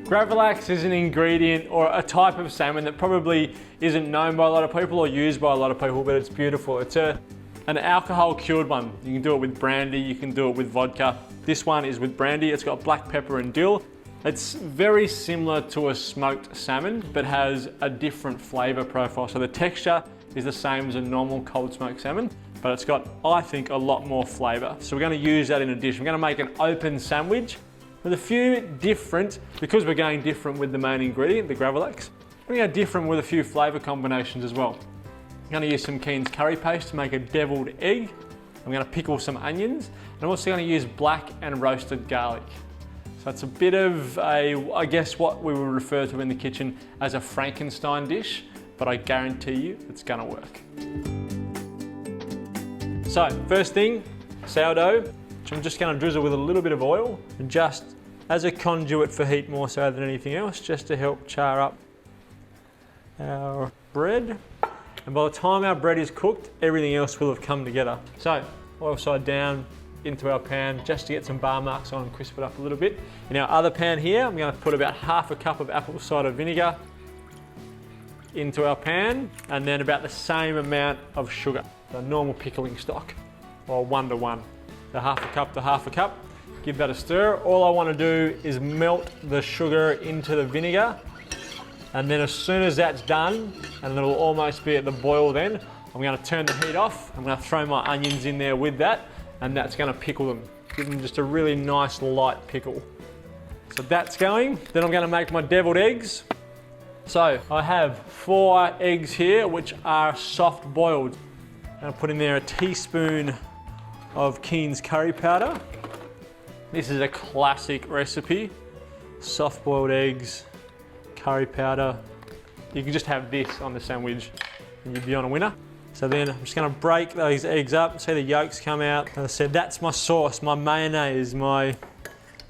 Gravlax is an ingredient or a type of salmon that probably isn't known by a lot of people or used by a lot of people, but it's beautiful. It's an alcohol cured one. You can do it with brandy, you can do it with vodka. This one is with brandy. It's got black pepper and dill. It's very similar to a smoked salmon, but has a different flavor profile. So the texture is the same as a normal cold smoked salmon, but it's got, I think, a lot more flavor. So we're gonna use that in a dish. We're gonna make an open sandwich with a few different, because we're going different with the main ingredient, the Gravlax, we're going to go different with a few flavor combinations as well. I'm going to use some Keen's curry paste to make a deviled egg. I'm going to pickle some onions, and I'm also going to use black and roasted garlic. So it's a bit of I guess what we would refer to in the kitchen as a Frankenstein dish, but I guarantee you it's going to work. So first thing, sourdough. So I'm just going to drizzle with a little bit of oil, and just as a conduit for heat more so than anything else, just to help char up our bread. And by the time our bread is cooked, everything else will have come together. So oil side down into our pan just to get some bar marks on and crisp it up a little bit. In our other pan here, I'm going to put about half a cup of apple cider vinegar into our pan, and then about the same amount of sugar, the normal pickling stock, or 1 to 1. So half a cup to half a cup. Give that a stir. All I want to do is melt the sugar into the vinegar, and then as soon as that's done, and it'll almost be at the boil then, I'm going to turn the heat off. I'm going to throw my onions in there with that, and that's going to pickle them. Give them just a really nice light pickle. So that's going. Then I'm going to make my deviled eggs. So I have 4 eggs here, which are soft boiled. I'm going to put in there a teaspoon of Keen's curry powder. This is a classic recipe. Soft boiled eggs, curry powder. You can just have this on the sandwich and you'd be on a winner. So then I'm just gonna break those eggs up, see the yolks come out. As I said, that's my sauce, my mayonnaise, my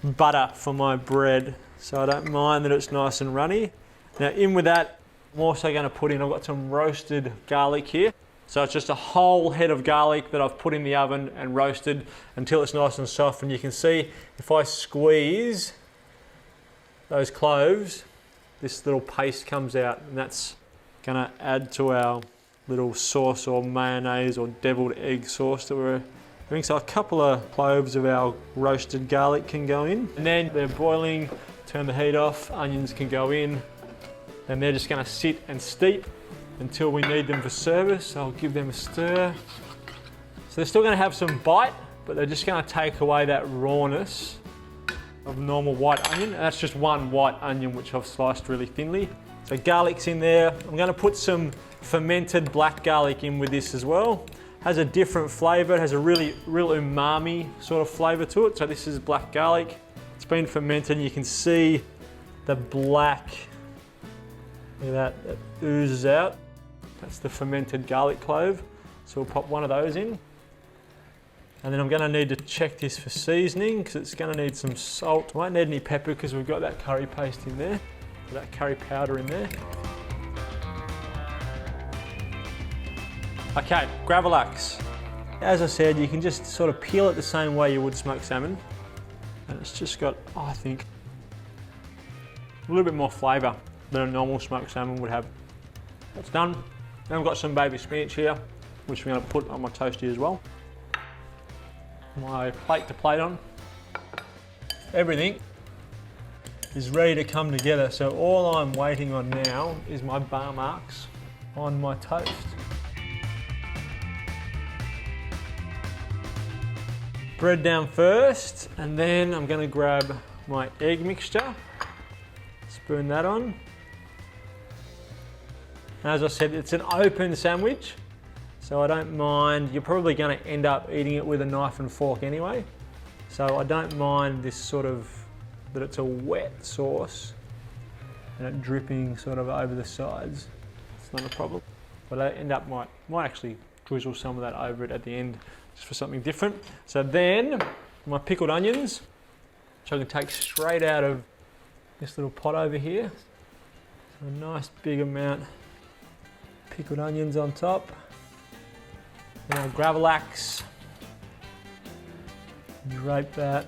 butter for my bread. So I don't mind that it's nice and runny. Now in with that, I'm also gonna put in, I've got some roasted garlic here. So it's just a whole head of garlic that I've put in the oven and roasted until it's nice and soft. And you can see if I squeeze those cloves, this little paste comes out, and that's gonna add to our little sauce or mayonnaise or deviled egg sauce that we're doing. So a couple of cloves of our roasted garlic can go in. And then they're boiling, turn the heat off, onions can go in, and they're just gonna sit and steep until we need them for service. So I'll give them a stir. So they're still going to have some bite, but they're just going to take away that rawness of normal white onion. And that's just 1 white onion which I've sliced really thinly. So garlic's in there. I'm going to put some fermented black garlic in with this as well. Has a different flavour. It has a real umami sort of flavour to it. So this is black garlic. It's been fermented. You can see the black, look at that oozes out. That's the fermented garlic clove. So we'll pop 1 of those in. And then I'm gonna need to check this for seasoning because it's gonna need some salt. I won't need any pepper because we've got that curry paste in there, that curry powder in there. Okay, Gravlax. As I said, you can just sort of peel it the same way you would smoked salmon. And it's just got, I think, a little bit more flavour than a normal smoked salmon would have. That's done. Then I've got some baby spinach here, which I'm going to put on my toasty as well. My plate to plate on. Everything is ready to come together. So all I'm waiting on now is my bar marks on my toast. Bread down first, and then I'm going to grab my egg mixture, spoon that on. And as I said, it's an open sandwich, so I don't mind. You're probably going to end up eating it with a knife and fork anyway. So I don't mind this sort of, that it's a wet sauce and it dripping sort of over the sides. It's not a problem. But I end up, might actually drizzle some of that over it at the end just for something different. So then my pickled onions, which I can take straight out of this little pot over here. So a nice big amount. Pickled onions on top. And our Gravlax. Drape that.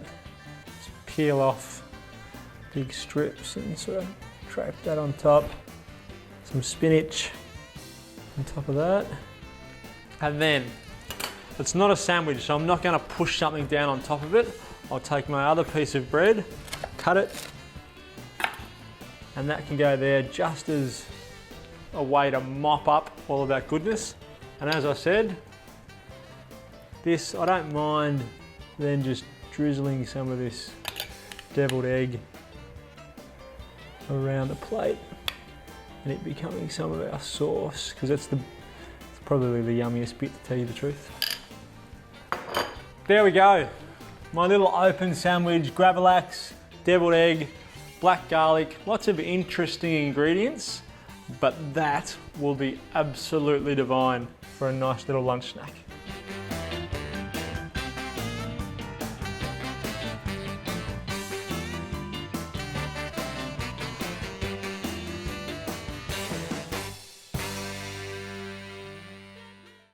Just peel off big strips and sort of drape that on top. Some spinach on top of that. And then, it's not a sandwich, so I'm not gonna push something down on top of it. I'll take my other piece of bread, cut it, and that can go there just as a way to mop up all of that goodness. And as I said, this, I don't mind then just drizzling some of this deviled egg around the plate and it becoming some of our sauce, because it's probably the yummiest bit, to tell you the truth. There we go. My little open sandwich, Gravlax, deviled egg, black garlic, lots of interesting ingredients, but that will be absolutely divine for a nice little lunch snack.